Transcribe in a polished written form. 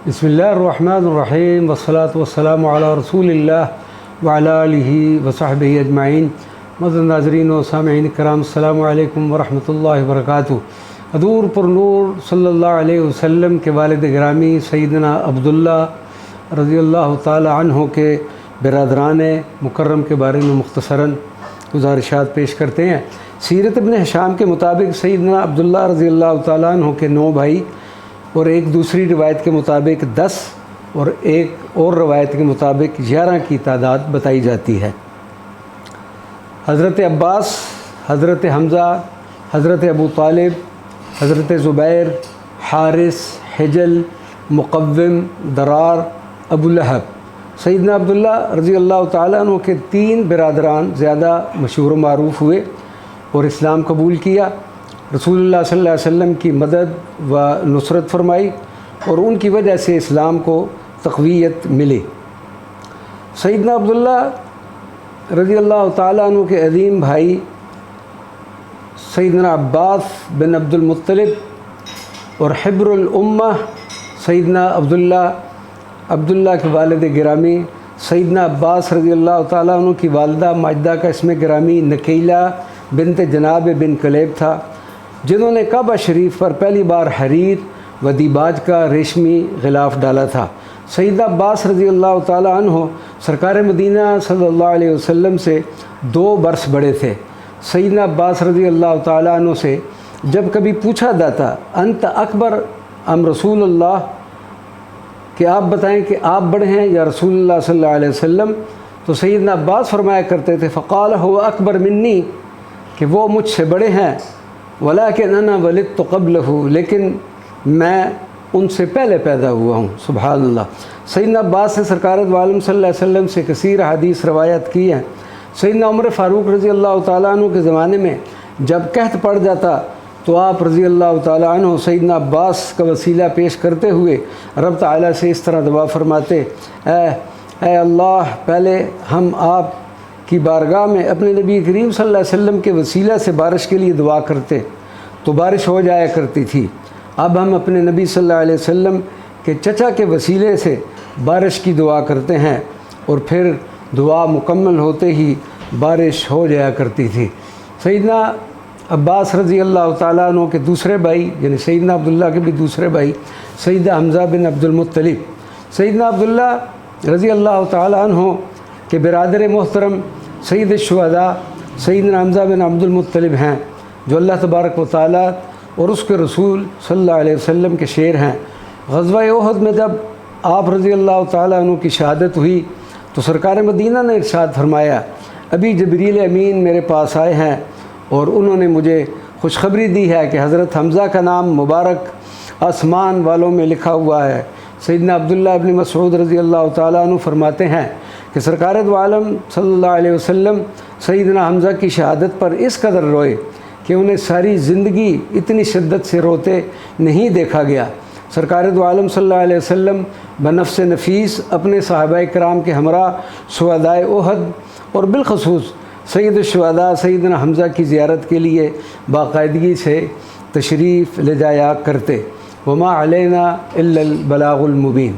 बिस्मिल्लाहिर्रहमानिर्रहीम वस्सलातु वस्सलामु अला रसूलिल्लाह व अला आलिहि व सहबिहि अजमाइन। मज़ीद नाज़रीन व सामिईन किराम, अस्सलामु अलैकुम व रहमतुल्लाहि व बरकातुहू। हज़ूर पर नूर सल्लल्लाहु अलैहि वसल्लम के वालिद गिरामी सैयदना अब्दुल्ला रज़ियल्लाहु ताला अन्हु के बिरादरान मुकर्रम के बारे में मुख्तसरन गुज़ारिशात पेश करते हैं। सीरत इब्न हिशाम के मुताबिक सैयदना अब्दुल्ला रज़ियल्लाहु ताला अन्हु के 9 भाई और एक दूसरी रिवायत के मुताबिक 10 और एक और रवायत के मुताबिक 11 की तादाद बताई जाती है। हज़रत अब्बास, हज़रत हमज़ा, हज़रत अबू तालिब, हज़रत ज़ुबैर, हारिस, हिजल, मुक़व्विम, दरार, अबू लहब। सैयदना अब्दुल्ला रज़ियल्लाहु ताला अन्हु के 3 बिरादरान ज़्यादा मशहूर व मारूफ़ हुए और इस्लाम कबूल किया। रसूलुल्लाह सल्लल्लाहु अलैहि वसल्लम की मदद व नुसरत फरमाई और उनकी वजह से इस्लाम को तक़वियत मिली। सैयदना अब्दुल्ला रज़ियल्लाहु ताला अन्हु के अज़ीम भाई सैयदना अब्बास बिन अब्दुल मुत्तलिब और हिब्रुल उम्मा सैयदना अब्दुल्ला के वालिद गिरामी सैयदना अब्बास रज़ियल्लाहु ताला अन्हु की वालिदा माजिदा का इसमें गिरामी नकीला बिनत जनाब बिन कलेब था, जिन्होंने काबा शरीफ पर पहली बार हरीर व दीबाज का रेशमी ग़िलाफ़ डाला था। सैयदना अब्बास रज़ियल्लाहु ताला अन्हु सरकार मदीना सल्लल्लाहु अलैहि वसल्लम से 2 बरस बड़े थे। सैयदना अब्बास रज़ियल्लाहु ताला अन्हु से जब कभी पूछा जाता अंत अकबर अम रसूलुल्लाह, कि आप बताएं कि आप बड़े हैं या रसूलुल्लाह सल्लल्लाहु अलैहि वसल्लम, तो सैयदना अब्बास फरमाया करते थे फ़क़ाल हुवा अकबर मिन्नी, कि वो मुझसे बड़े हैं, वलाकिन अना वलिदतु क़ब्लहु, लेकिन मैं उनसे पहले पैदा हुआ हूँ। सुबहानल्लाह। सैयदना अब्बास ने सरकार दो आलम सल्लल्लाहु अलैहि वसल्लम से कसीर हदीस रवायत की हैं। सैयदना उमर फ़ारूक रज़ियल्लाहु ताला अन्हु के ज़माने में जब कहत पड़ जाता तो आप रज़ियल्लाहु ताला अन्हु सैयदना अब्बास का वसीला पेश करते हुए रब ताला से इस तरह दुआ फरमाते, ऐ अल्लाह, पहले हम आप की बारगाह में अपने नबी करीम सल्लल्लाहु अलैहि वसल्लम के वसीला से बारिश के लिए दुआ करते तो बारिश हो जाया करती थी। अब हम अपने नबी सल्लल्लाहु अलैहि वसल्लम के चचा के वसीले से बारिश की दुआ करते हैं और फिर दुआ मुकम्मल होते ही बारिश हो जाया करती थी। सैयदना अब्बास रज़ियल्लाहु ताला अन्हु के दूसरे भाई यानी सैयदना अब्दुल्ला के भी दूसरे भाई सैयदना हमज़ा बिन अब्दुल मुत्तलिब, सैयदना अब्दुल्ला रज़ियल्लाहु ताला अन्हु के बिरादर मोहतरम सैयद शुहदा सैयदना हमज़ा बिन अब्दुल मुत्तलिब हैं, जो अल्लाह तबारक व तआला और उसके रसूल सल्लल्लाहु अलैहि वसल्लम के शेर हैं। ग़ज़वा उहद में जब आप रज़ियल्लाहु ताला अन्हु की शहादत हुई तो सरकार मदीना ने इरशाद फरमाया, अभी जबरील अमीन मेरे पास आए हैं और उन्होंने मुझे खुशखबरी दी है कि हज़रत हमज़ा का नाम मुबारक आसमान वालों में लिखा हुआ है। सैयदना अब्दुल्ला इब्न मसऊद रज़ियल्लाहु ताला अन्हु फरमाते हैं कि सरकार दो आलम सल्लल्लाहु अलैहि वसल्लम सैयदना हमज़ा की शहादत पर इस कदर रोए कि उन्हें सारी ज़िंदगी इतनी शिद्दत से रोते नहीं देखा गया। सरकार दो आलम सल्लल्लाहु अलैहि वसल्लम बनफ्स नफीस अपने सहाबाए किराम के हमरा शुहदाए उहद और बिलखसूस सैयद शुहदा सैयदना हमज़ा की ज़ियारत के लिए बाकायदगी से तशरीफ़ ले जाया करते। वमा अलैना इल्लल बलागुल मुबीन।